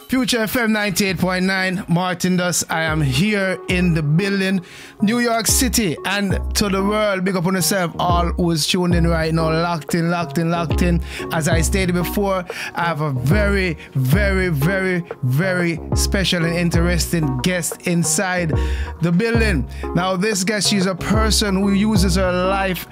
Future FM 98.9, Martin Dust. I am here in the building, New York City, and to the world. Big up on yourself, all who's tuned in right now, locked in. As I stated before, I have a very, very, very, very special and interesting guest inside the building. Now, this guest, she's a person who uses her life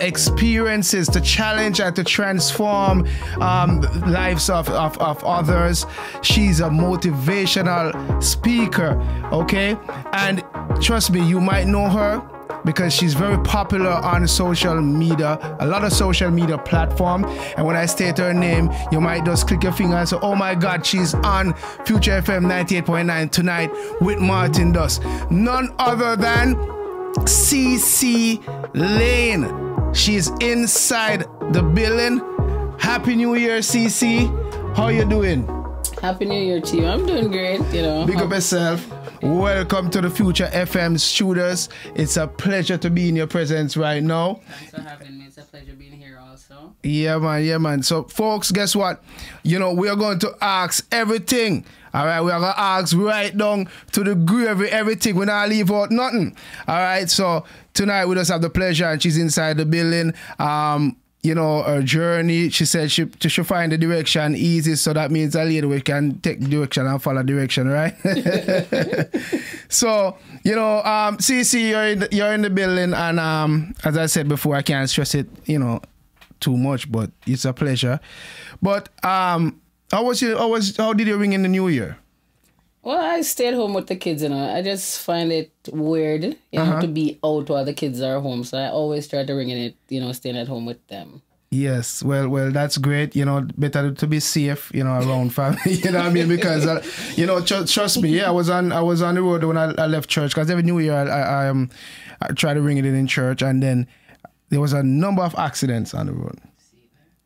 experiences to challenge and to transform lives of others. She's a motivational speaker, okay? And trust me, you might know her because she's very popular on social media, a lot of social media platforms. And when I state her name, you might just click your finger and say, oh my God, she's on Future FM 98.9 tonight with Martin Dust. None other than Cee Cee Lane. She's inside the building. Happy New Year, Cee Cee. How you doing? Happy New Year to you. I'm doing great, you know. Big up yourself. Welcome to the Future FM studios. It's a pleasure to be in your presence right now. Thanks for having me. It's a pleasure being here also. Yeah, man. So, folks, guess what? You know, we are going to ask everything. All right, we are going to ask right down to the grave, everything. We're not leave out nothing. All right, so tonight we just have the pleasure, and she's inside the building. You know, her journey, she said she should find the direction easy, so that means a lady we can take direction and follow direction, right? So, you know, Cee Cee, you're in the building, and as I said before, I can't stress it, you know, too much, but it's a pleasure. But how did you ring in the new year? Well, I stayed home with the kids, you know. I just find it weird, you know, to be out while the kids are home. So I always try to ring in it, you know, staying at home with them. Yes, well, that's great. You know, better to be safe, you know, around family. You know what I mean? Because you know, trust me. Yeah, I was on the road when I left church. Because every New Year I try to ring it in church, and then there was a number of accidents on the road.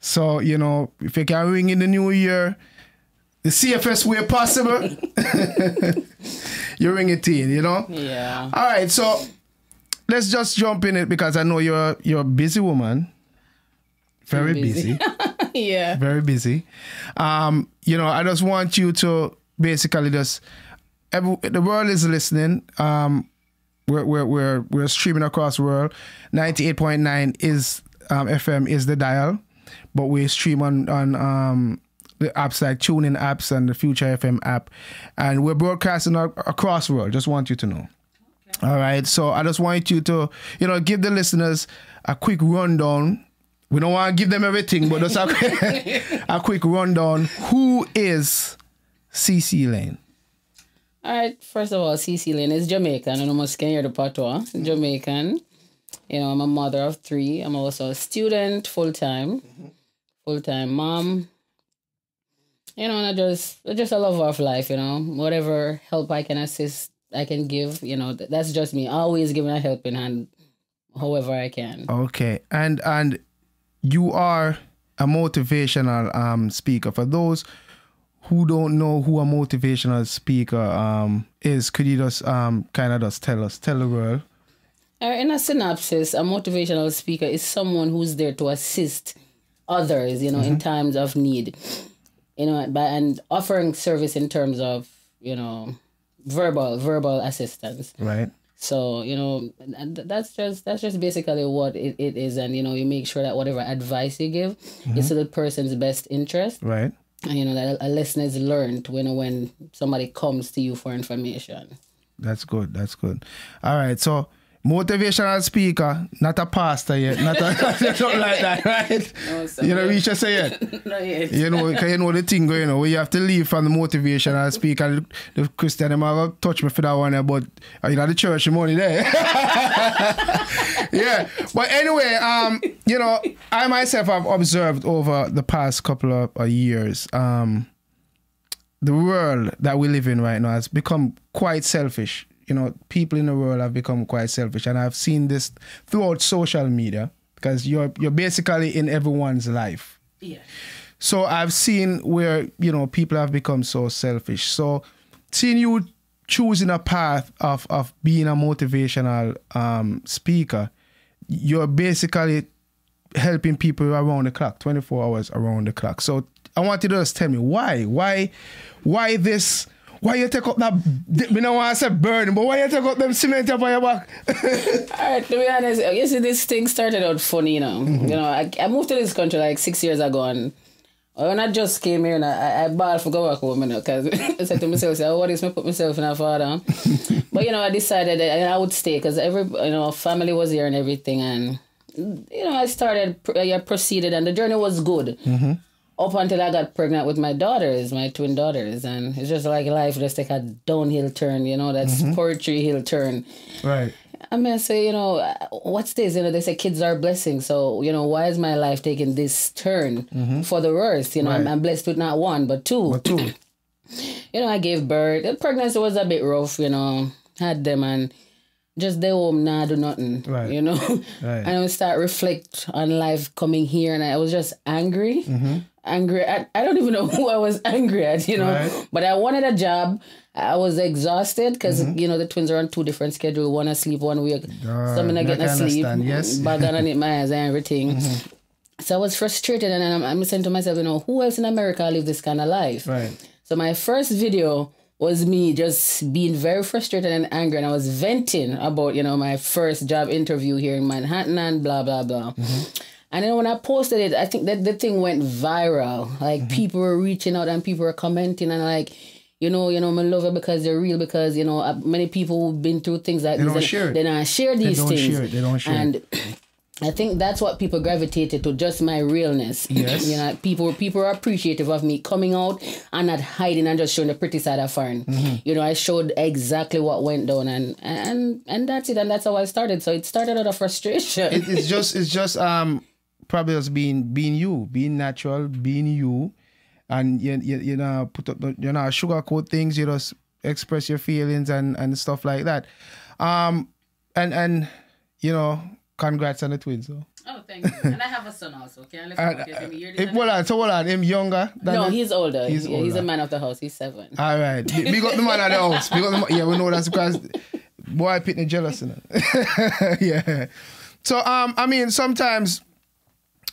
So you know, if you can ring in the New Year, the safest way possible, you ring it in, you know? Yeah. All right, so let's just jump in it because I know you're a busy woman. Very busy. Yeah. Very busy. You know, I just want you to basically just, the world is listening. We're streaming across the world. 98.9 is FM is the dial, but we stream on the apps like TuneIn apps and the Future FM app. And we're broadcasting across the world. Just want you to know. Okay. All right. So I just want you to, you know, give the listeners a quick rundown. We don't want to give them everything, but just a quick rundown. Who is Cee Cee Lane? All right. First of all, Cee Cee Lane is Jamaican. And I must hear the patois. Jamaican. You know, I'm a mother of 3. I'm also a student, full-time. Full-time mom. You know, and I just a lover of life, you know. Whatever help I can assist, I can give, you know, that's just me. Always giving a helping hand, however I can. Okay. And you are a motivational speaker. For those who don't know who a motivational speaker is, could you just kind of just tell the world? In a synopsis, a motivational speaker is someone who's there to assist others, you know, in times of need. You know, and offering service in terms of, you know, verbal assistance. Right. So, you know, that's just basically what it is. And, you know, you make sure that whatever advice you give is to the person's best interest. Right. And, you know, that a lesson is learned when somebody comes to you for information. That's good. That's good. All right. So, motivational speaker, not a pastor yet, not like that, right? No, you know, we should say it. Not yet. You know, because you know the thing going on, where you have to leave from the motivational speaker. The Christian, them have touch me for that one, but you know, the church money there. Yeah, but anyway, you know, I myself have observed over the past couple of years, the world that we live in right now has become quite selfish. You know, people in the world have become quite selfish, and I've seen this throughout social media because you're basically in everyone's life. Yeah. So I've seen where, you know, people have become so selfish. So seeing you choosing a path of being a motivational speaker, you're basically helping people around the clock, 24 hours around the clock. So I want you to just tell me why this. Why you take up that, I don't want to say burden, but why you take up them cement up on your back? Alright, to be honest, you see, this thing started out funny, you know. You know, I moved to this country like 6 years ago, and when I just came here, and I bawled for go back home, you know, because I said to myself, what is me put myself in a father? But, you know, I decided that I would stay, because family was here and everything, and, you know, I proceeded, and the journey was good. Up until I got pregnant with my twin daughters, and it's just like life just take a downhill turn, you know, that's poetry hill turn. Right. I mean, I say, you know, what's this? You know, they say kids are blessings. So, you know, why is my life taking this turn for the worst? You know, right. I'm blessed with not one, but two. You know, I gave birth. The pregnancy was a bit rough, you know, had them and just stay home, nah, do nothing, right. You know. Right. And I would start reflect on life coming here, and I was just angry. Angry at, I don't even know who I was angry at, you know, right. But I wanted a job. I was exhausted because, you know, the twins are on 2 different schedules, one asleep, one awake. Some not getting asleep, yes. Bag on it, my eyes and everything. So I was frustrated, and I'm saying to myself, you know, who else in America live this kind of life? Right. So my first video was me just being very frustrated and angry, and I was venting about, you know, my first job interview here in Manhattan and blah, blah, blah. And then when I posted it, I think that the thing went viral. Like, people were reaching out and people were commenting and like, you know, I love it because they're real, because, you know, many people who've been through things like this. They don't share these things. They don't share it. And I think that's what people gravitated to, just my realness. Yes. You know, people are appreciative of me coming out and not hiding and just showing the pretty side of foreign. You know, I showed exactly what went down, and that's it. And that's how I started. So it started out of frustration. It's just probably just being you, being natural, being you, and you know, sugarcoat things. You just express your feelings and stuff like that. And you know, congrats on the twins. So. Oh, thank you. And I have a son also. Can I let him hold on. Him younger? No, he's older. He's a man of the house. He's 7. All right. We got the man of the house. Yeah, we know that's because boy pitting jealous. Yeah. So I mean, sometimes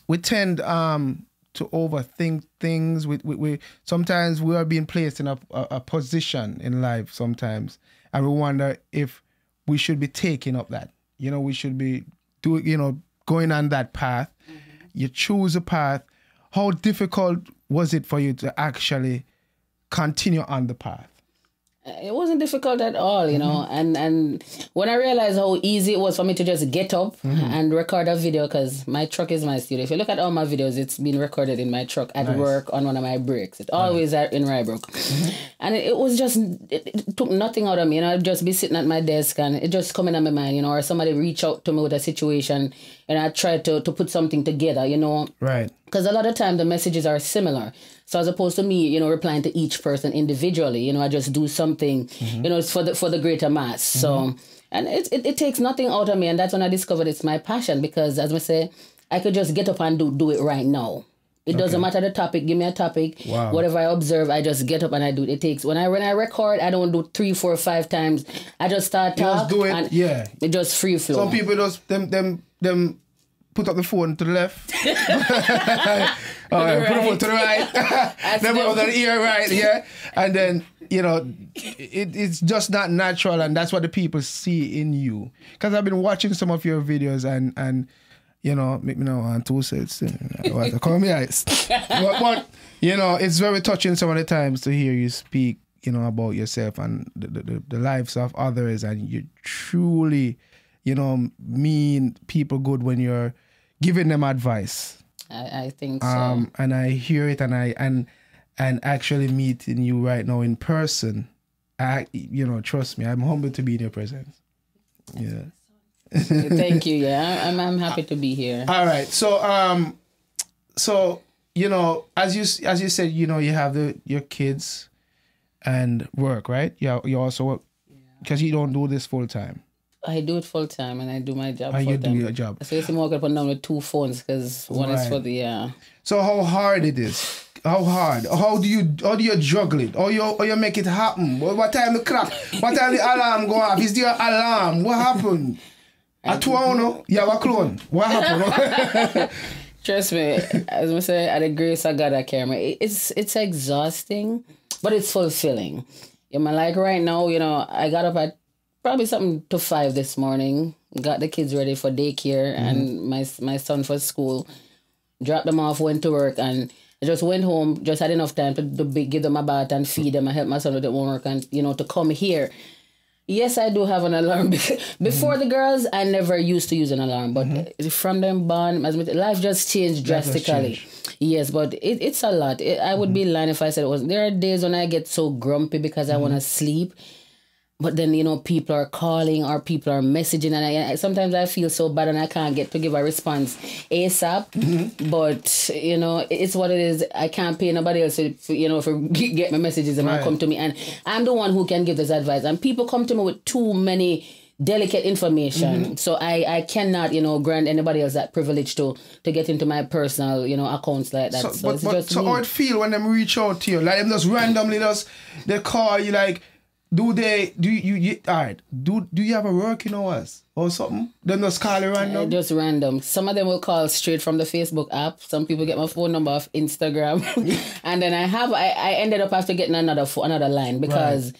we tend to overthink things. We sometimes we are being placed in a position in life sometimes, and we wonder if we should be taking up that. You know, we should be going on that path. You choose a path. How difficult was it for you to actually continue on the path? It wasn't difficult at all, you know, and when I realized how easy it was for me to just get up and record a video, because my truck is my studio. If you look at all my videos, it's been recorded in my truck at work on one of my breaks. It's always in Rybrook. And it was just, it took nothing out of me, you know. I'd just be sitting at my desk and it just coming on my mind, you know, or somebody reach out to me with a situation and I try to put something together, you know. Right. Because a lot of time the messages are similar. So as opposed to me, you know, replying to each person individually, you know, I just do something, you know, it's for the greater mass. So, and it takes nothing out of me. And that's when I discovered it's my passion, because as I say, I could just get up and do it right now. It doesn't matter the topic. Give me a topic. Wow. Whatever I observe, I just get up and I do it. It takes, when I record, I don't do 3, 4, 5 times. I just start talking. Just do it, and it just free flow. Some people just, them put up the phone to the left. All right, put the phone to the right. Then put up the ear right, yeah. And then, you know, it's just not natural, and that's what the people see in you. Because I've been watching some of your videos and you know, make me know on 2 sets. Call me eyes. But, you know, it's very touching some of the times to hear you speak, you know, about yourself and the lives of others, and you truly, you know, mean people good when you're giving them advice. I think so. And I hear it, and actually meeting you right now in person, you know, trust me, I'm humbled to be in your presence. Yeah. Thank you. Yeah, I'm happy to be here. All right. So so you know, as you said, you know, you have your kids and work, right? You also work, because you don't do this full time. I do it full time, and I do my job full time. You do your job. So I'm walking up and down with 2 phones, because one is for the So how hard it is? How hard? How do you juggle it? Or you make it happen? What time the clock? What time the alarm go off? Is there an alarm? What happened? A two on, you have a clone. What happened? Trust me, as I say, at the grace of God, I carry me. It's exhausting, but it's fulfilling. You know, like right now, you know, I got up at probably something to 5 this morning, got the kids ready for daycare and my son for school, dropped them off, went to work, and I just went home, just had enough time to give them a bath and feed them and help my son with the homework and, you know, to come here. Yes, I do have an alarm. Before the girls, I never used to use an alarm. But from them born, life just changed drastically. Yes, but it's a lot. I would be lying if I said it wasn't. There are days when I get so grumpy because I want to sleep. But then, you know, people are calling or people are messaging. And sometimes I feel so bad and I can't get to give a response ASAP. But, you know, it's what it is. I can't pay nobody else to, you know, for get my messages and come to me. And I'm the one who can give this advice. And people come to me with too many delicate information. So I cannot, you know, grant anybody else that privilege to get into my personal, you know, accounts like that. So how it feel when them reach out to you? Like them just randomly they call you like, do you have a working hours or something? Then just call you random? Just random. Some of them will call straight from the Facebook app. Some people get my phone number off Instagram. And then I ended up after getting another line because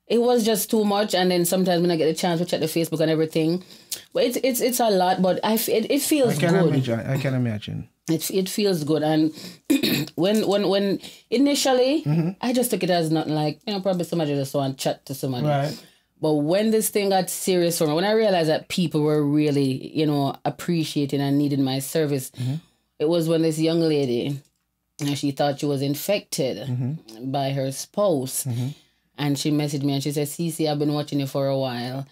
it was just too much. And then sometimes when I get a chance to check the Facebook and everything, but it's a lot, but it feels good. I can imagine. It feels good, and when initially I just took it as nothing, like, you know, probably somebody just want to chat to somebody. Right. But when this thing got serious for me, when I realized that people were really, you know, appreciating and needing my service, it was when this young lady, she thought she was infected by her spouse, and she messaged me and she said, "Cee Cee, I've been watching you for a while,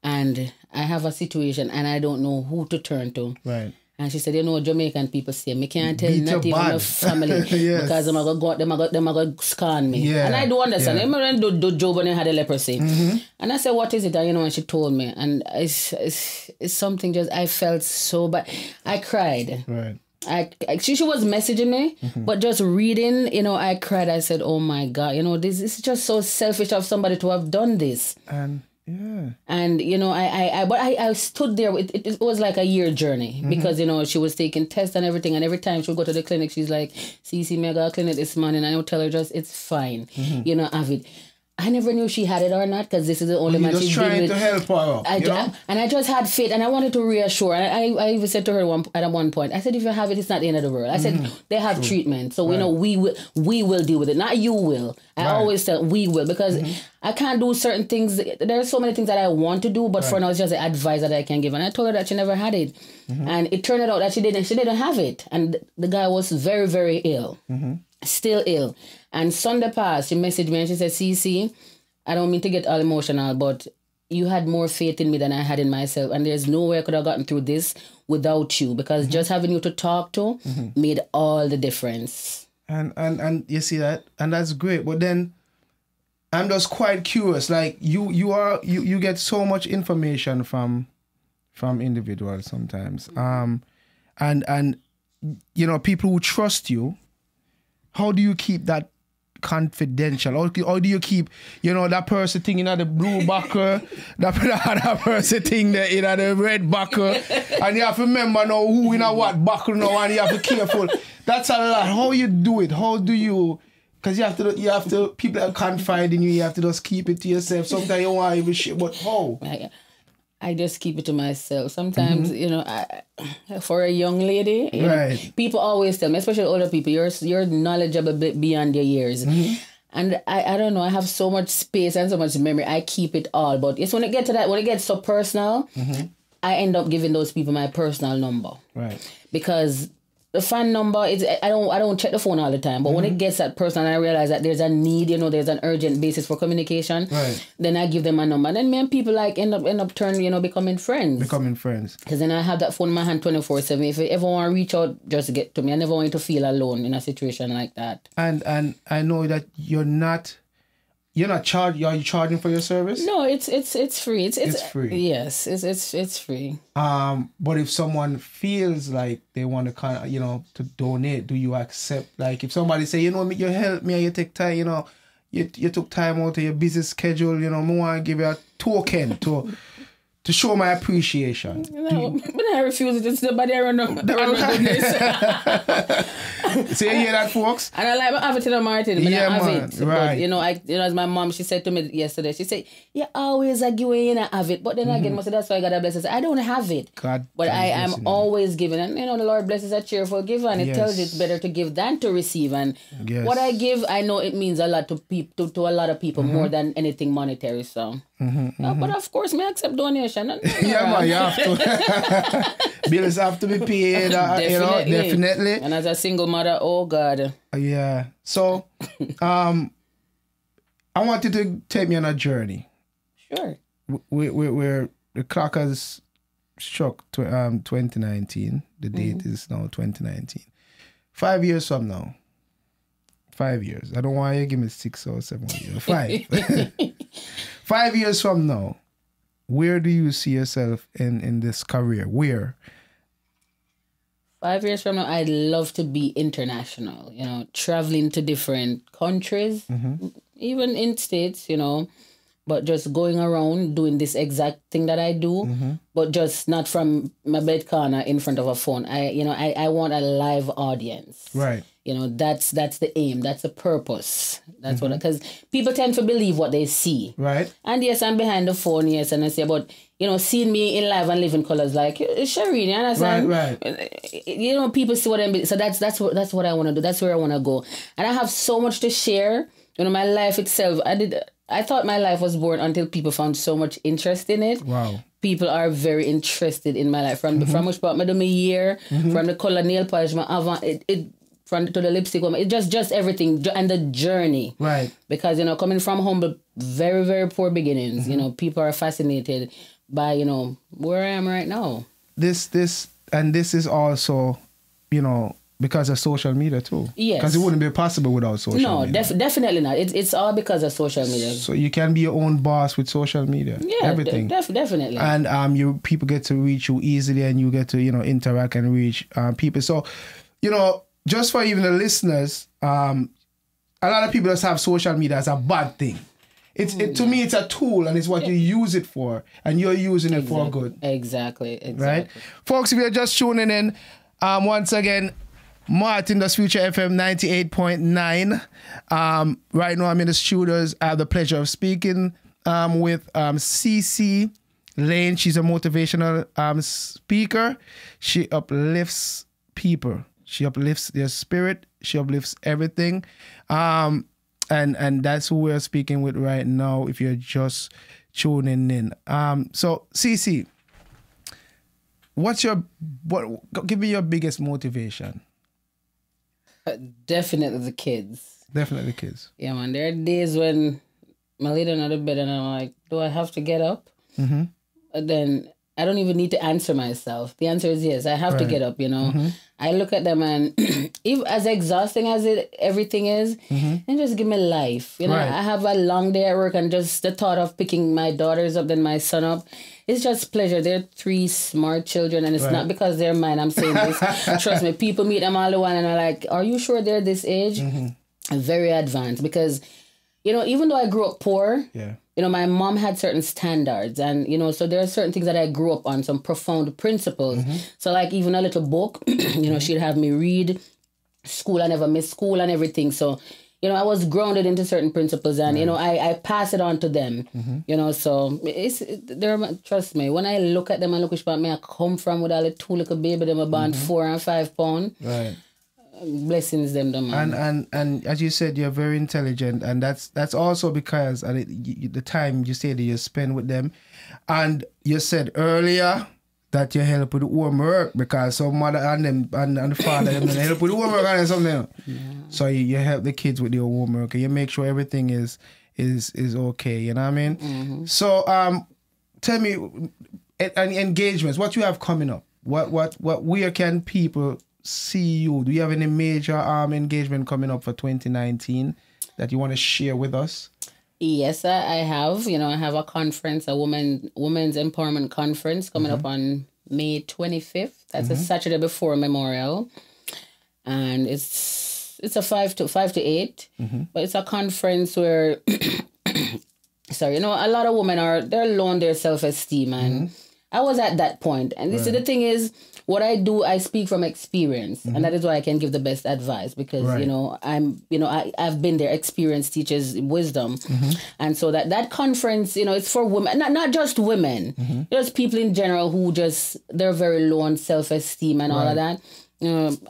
and I have a situation and I don't know who to turn to." Right. And she said, "You know, Jamaican people say, me can't tell not even my family because them are going to scan me." Yeah. And I do understand. I remember do job when I had a leprosy. And I said, "What is it?" And, you know, and she told me. And it's something just, I felt so bad. I cried. Right. She was messaging me, but just reading, you know, I cried. I said, "Oh my God, you know, this is just so selfish of somebody to have done this." Yeah. And, you know, I stood there. It was like a year journey because, you know, she was taking tests and everything. And every time she would go to the clinic, she's like, "Cee Cee, me I got a clinic this morning." And I would tell her just, it's fine. You know, have it. I never knew she had it or not because this is the only man she's dealing with. Just trying to help her, and I just had faith and I wanted to reassure. And I even said to her at one point, I said, "If you have it, it's not the end of the world." I said, "They have treatment. So, you know, we will deal with it. Not you will." I always tell we will because I can't do certain things. There are so many things that I want to do, but for now it's just the advice that I can give. And I told her that she never had it. And it turned out that she didn't have it. And the guy was very, very ill. Still ill. And Sunday passed, she messaged me and she said, "Cee Cee, I don't mean to get all emotional, but you had more faith in me than I had in myself. And there's no way I could have gotten through this without you because just having you to talk to made all the difference." And you see that? And that's great. But then I'm just quite curious. Like you get so much information from individuals sometimes. And you know, people who trust you, how do you keep that confidential? How do you keep, you know, that person thing in the blue buckle, that person thing in the red buckle, and you have to remember now who in a what buckle now, and you have to be careful. That's a lot. How you do it? How do you? Because you have to. People are confide in you. You have to just keep it to yourself. Sometimes you want to even shit, but how? I just keep it to myself. Sometimes, you know, for a young lady, you know, people always tell me, especially older people, you're knowledgeable beyond your years. And I don't know, I have so much space and so much memory. I keep it all. But it's when it gets to that, when it gets so personal, I end up giving those people my personal number. Right. Because the phone number is, I don't check the phone all the time, but when it gets that personal and I realize that there's a need, you know, there's an urgent basis for communication, then I give them a number. And then me and people like end up turning, you know, becoming friends. Because then I have that phone in my hand 24/7. If you ever want to reach out, just get to me. I never want you to feel alone in a situation like that. And I know that you're not charged. Are you charging for your service? No, it's free. It's free. Yes, it's free. But if someone feels like they want to kind of, you know, to donate, do you accept? Like if somebody say, you know, you help me, and you take time, you know, you took time out of your busy schedule, you know, I want to give you a token to show my appreciation? No, but I refuse it. It's nobody around the goodness. So you hear that, folks? And I like my have it in a Martin. Yeah, I have man. it. Right. But, as my mom, she said to me yesterday, she said, you always are giving and I have it. But then again, that's why God blesses. I don't have it. God, but I am always giving. And, the Lord blesses a cheerful giver. And it tells you it's better to give than to receive. And what I give, I know it means a lot to people, to a lot of people, more than anything monetary. So, but of course, me accept donation. Yeah, man, you have to. Bills have to be paid, definitely. And as a single mother, oh God. Yeah. So, I want you to take me on a journey. Sure. We're the clock has struck 2019. The date is now 2019. 5 years from now. 5 years. I don't want you to give me 6 or 7 years. 5. 5 years from now, where do you see yourself in this career? Where? 5 years from now, I'd love to be international, traveling to different countries, even in states, but just going around doing this exact thing that I do, but just not from my bed corner in front of a phone. I want a live audience. Right. That's the aim. That's the purpose. That's what, because people tend to believe what they see. Right. And yes, I'm behind the phone, yes, and I say, but seeing me in live and living colors, like Shireen, you understand? Right. People see what I'm. So that's what I want to do. That's where I want to go, and I have so much to share. My life itself. I thought my life was boring until people found so much interest in it. Wow. People are very interested in my life. From which part I do my hair, from the color nail polish, my avant, to the lipstick, it just everything and the journey. Right. Because coming from humble, very very poor beginnings, people are fascinated by where I am right now. This is also because of social media too. Yes. Because it wouldn't be possible without social media. No, definitely not. It's all because of social media. So you can be your own boss with social media. Yeah, everything. Definitely. And people get to reach you easily, and you get to interact and reach people. So just for even the listeners, a lot of people just have social media as a bad thing. To me, it's a tool, and it's what you use it for, and you're using it for good. Exactly. Right, folks. If you're just tuning in, once again, Martin does Future FM 98.9. Right now, I'm in the studios. I have the pleasure of speaking with Cee Cee Lane. She's a motivational speaker. She uplifts people. She uplifts their spirit. She uplifts everything. And that's who we're speaking with right now, if you're just tuning in. So, Cee Cee, give me your biggest motivation? Definitely the kids. Definitely kids. Yeah, man. There are days when I lay down on the bed and I'm like, do I have to get up? But then I don't even need to answer myself. The answer is yes. I have to get up, I look at them and if as exhausting as everything is, then just give me life. I have a long day at work, and just the thought of picking my daughters up, then my son up, it's just pleasure. They're 3 smart children, and it's not because they're mine. I'm saying this. Trust me, people meet them all the while and are like, are you sure they're this age? Very advanced, because even though I grew up poor, my mom had certain standards, and so there are certain things that I grew up on, some profound principles. So like even a little book, she'd have me read. School, I never missed school and everything. So I was grounded into certain principles, and I pass it on to them. So trust me, when I look at them and look which part I come from with all the 2 little baby, them about 4 and 5 pounds. Right. Blessings them, man. And as you said, you're very intelligent, and that's also because the time you say that you spend with them, and you said earlier that you help with homework because some mother and them and the father them help with homework and something. Yeah. So you help the kids with their homework, and you make sure everything is okay. You know what I mean? So tell me, engagements. What you have coming up? Where can people see you? Do you have any major engagement coming up for 2019 that you want to share with us? Yes, I have. I have a conference, a women's empowerment conference coming up on May 25th. That's a Saturday before Memorial, and it's a 5 to 8. But it's a conference where sorry, you know, a lot of women they're low on their self-esteem, and I was at that point. And this is the thing is, what I do, I speak from experience, and that is why I can give the best advice, because you know, I've been there. Experience teaches wisdom, and so that conference, you know, it's for women, not just women, there's people in general who they're very low on self-esteem and all of that.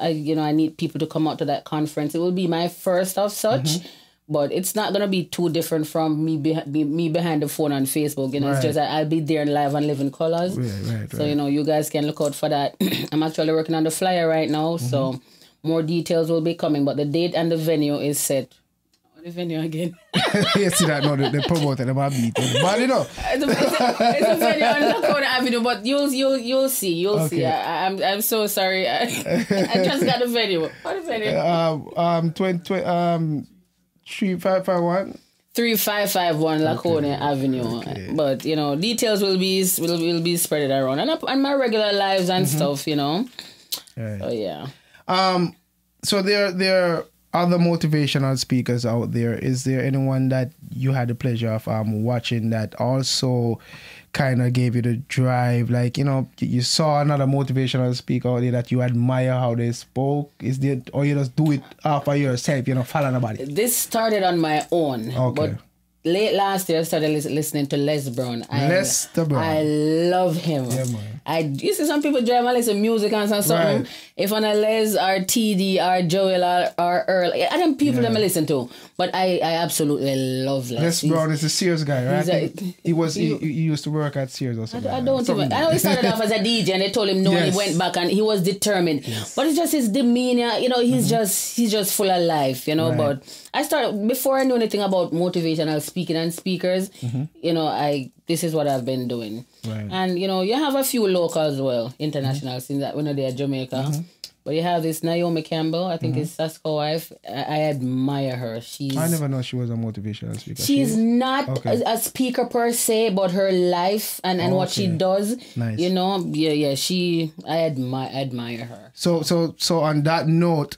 I need people to come out to that conference. It will be my first of such. But it's not going to be too different from me behind the phone on Facebook. You know, it's just that I'll be there live and live in colors. So, you know, you guys can look out for that. I'm actually working on the flyer right now. So more details will be coming. But the date and the venue is set. The venue again. You see that? No, they promoted them a beat. But, you know. It's a venue on Lakota Avenue. But you'll see. You'll see. I'm so sorry. I just got the venue. What the venue? 3551 3551 Laconia Avenue. But you know, details will be spread around and my regular lives and stuff, you know. So yeah. So there are other motivational speakers out there. Is there anyone that you had the pleasure of watching that also kind of gave you the drive? Like, you know, you saw another motivational speaker out there that you admire how they spoke. Is there, or you just do it after yourself, you know, follow nobody? This started on my own. Okay. But late last year, I started listening to Les Brown. I love him. Yeah, man. You see some people drive and listen to music and something. Right. If on a Les or TD or Joel or Earl, I them people that I listen to. But I absolutely love Les. Les Brown is a Sears guy, right? He used to work at Sears or something. I know he started off as a DJ and they told him no, and he went back and he was determined. But it's just his demeanor, you know, he's just full of life, you know. But I started, before I knew anything about motivational speaking and speakers, you know, this is what I've been doing. Right. And, you know, you have a few locals as well, international, since that when they're Jamaica. But you have this Naomi Campbell, I think it's Sasko wife. I admire her. I never know she was a motivational speaker. She's not a speaker per se, but her life and what she does. Nice. You know, I admire her. So on that note,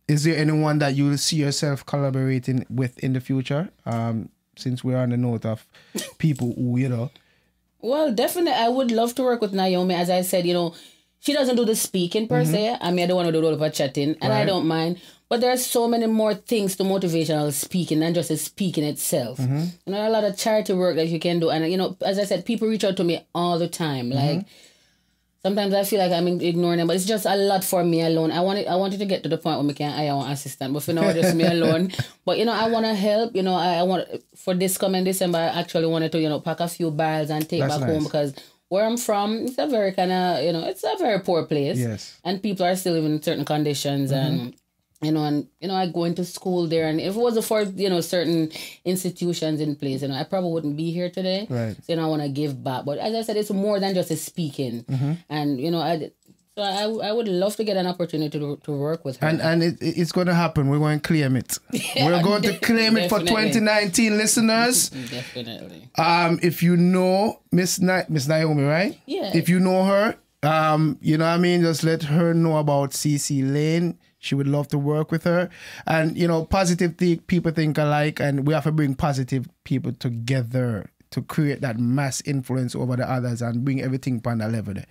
is there anyone that you see yourself collaborating with in the future? Since we're on the note of people who, you know. Well, definitely, I would love to work with Naomi. As I said, you know, she doesn't do the speaking per se. I mean, I don't want to do all of her chatting, and I don't mind. But there are so many more things to motivational speaking than just the speaking itself. You know, there are a lot of charity work that you can do. And, you know, as I said, people reach out to me all the time. Like, sometimes I feel like I'm ignoring them, but it's just a lot for me alone. I wanted to get to the point where I can hire an assistant, but for now, just me alone. But, you know, I want to help. You know, I want, for this coming December, I actually wanted to, you know, pack a few barrels and take back home, because where I'm from, it's a very kind of, you know, it's a very poor place. Yes. And people are still living in certain conditions and, you know, I go into school there, and if it wasn't for, you know, certain institutions in place, you know, I probably wouldn't be here today. Right. So, you know, I want to give back. But as I said, it's more than just a speaking. And, you know, I would love to get an opportunity to work with her. And it's going to happen. We're going to claim it. We're going to claim it for 2019 listeners. Definitely. If you know Miss Naomi, right? Yeah. If you know her, you know what I mean? Just let her know about CC Lane. She would love to work with her. And, you know, positive people think alike, and we have to bring positive people together to create that mass influence over the others and bring everything on a level there.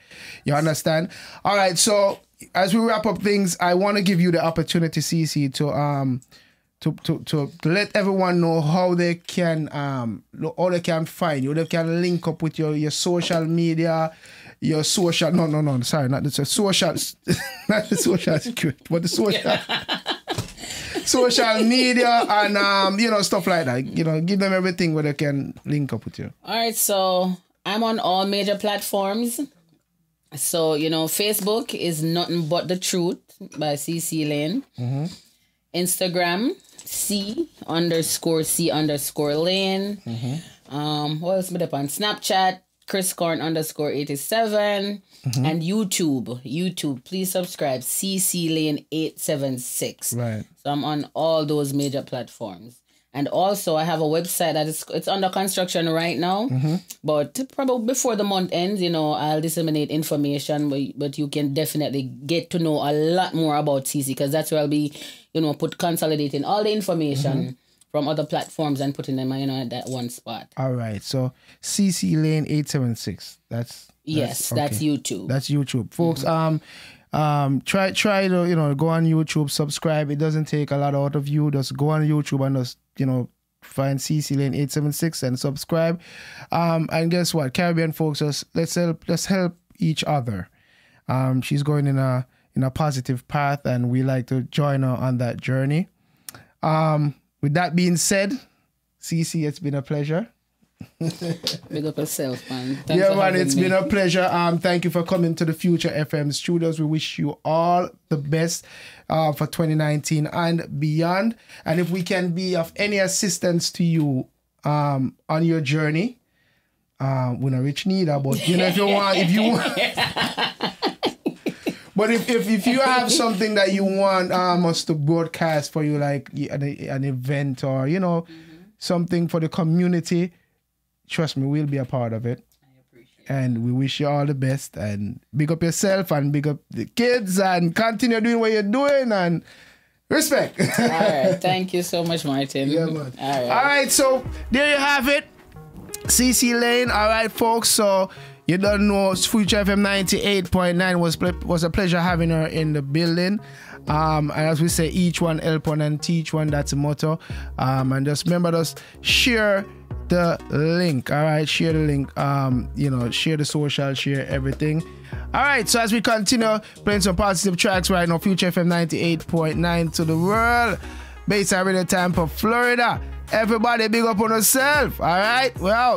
You understand? All right, so as we wrap up things, I want to give you the opportunity, Cee Cee, to let everyone know how they can find you. They can link up with your social media, your social, sorry, not the social, not the social security, but the social, social media and, you know, stuff like that. You know, give them everything where they can link up with you. All right, so I'm on all major platforms. So, you know, Facebook is Nothing But The Truth by Cee Cee Lane. Instagram, C_C_Lane. What else be up on Snapchat? ChrisCorn_87 and YouTube. Please subscribe. CC Lane 876. Right. So I'm on all those major platforms. And also I have a website that it's under construction right now. But probably before the month ends, you know, I'll disseminate information, but you can definitely get to know a lot more about Cee Cee, because that's where I'll be, you know, consolidating all the information from other platforms and putting them, you know, at that one spot. All right. So CC Lane 876. That's YouTube. That's YouTube, folks. Try to, you know, go on YouTube, subscribe. It doesn't take a lot out of you. Just go on YouTube and just, you know, find CC Lane 876 and subscribe. And guess what, Caribbean folks, let's help each other. She's going in a positive path, and we like to join her on that journey. With that being said, Cee Cee, it's been a pleasure. Big up yourself, man. It's been a pleasure. Thank you for coming to the Future FM studios. We wish you all the best for 2019 and beyond. And if we can be of any assistance to you on your journey, we're not rich neither, but you know, if you want. But if you have something that you want us to broadcast for you, like an event or, you know, something for the community, trust me, we'll be a part of it. I appreciate it. And we wish you all the best, and big up yourself and big up the kids, and continue doing what you're doing, and respect. All right. Thank you so much, Martin. Yeah, man. All right. So there you have it. CC Lane. All right, folks. So you don't know, Future FM 98.9 was a pleasure having her in the building. And as we say, each one help one and teach one. That's a motto. And just remember, just share the link. All right, share the link. You know, share the social, share everything. All right, so as we continue playing some positive tracks right now, Future FM 98.9 to the world. Bayside Radio Tampa, Florida. Everybody big up on yourself. All right, well.